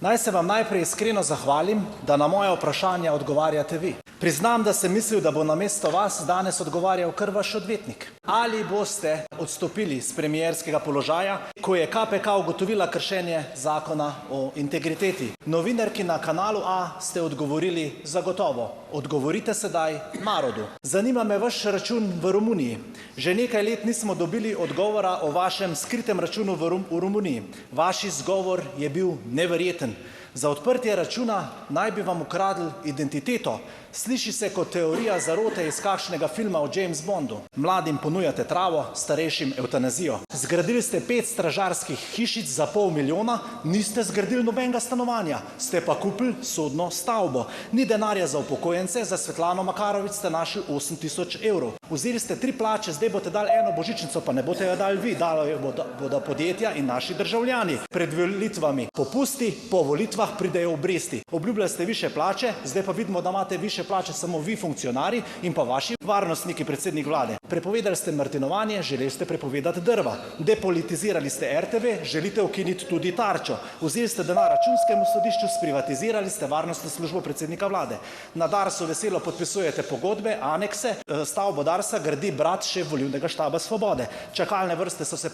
Naj se vam najprej iskreno zahvalim, da na moje vprašanje odgovarjate vi. Priznam, da sem mislil, da bo namesto vas danes odgovarjal kar vaš odvetnik. Ali boste odstopili s premierskega položaja, ko je KPK ugotovila kršenje zakona o integriteti? Novinarki na Kanalu A ste odgovorili zagotovo. Odgovorite sedaj narodu. Zanima me vaš račun v Romuniji. Že nekaj let nismo dobili odgovora o vašem skritem računu v Romuniji. Vaš izgovor je bil neverjeten. Za odprtje računa naj bi vam ukradli identiteto. Sliši se kot teorija zarote iz kakšnega filma o James Bondu. Mladim ponujate travo, starejšim evtanazijo. Zgradili ste 5 stražarskih hišic za $500,000, niste zgradili nobenega stanovanja, ste pa kupili sodno stavbo. Ni denarja za upokojence, za Svetlano Makarovič ste našli 8.000 evrov. Vzeli ste 3 plače, zdaj boste dali eno božičnico, pa ne boste jo dali vi, dali jo bodo podjetja in naši državljani. Pred volitvami popusti, po volitvah pridejo obresti. Obljubljali ste višje plače, zdaj pa vidimo, da imate višje plače samo vi funkcionarji in pa vaši varnostniki, predsednik vlade. Prepovedali ste martinovanje, želeli ste prepovedati drva. Depolitizirali ste RTV, želite ukiniti tudi Tarčo. Vzeli ste denar Računskemu sodišču, sprivatizirali ste varnostno službo predsednika vlade. Na Darsu veselo podpisujete pogodbe, anekse, stavbo Darsa gradi brat šef volilnega štaba Svobode. Čakalne vrste so se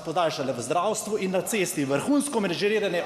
podaljšale v zdravstvu in na cesti. Vrhunsko menedžeriranje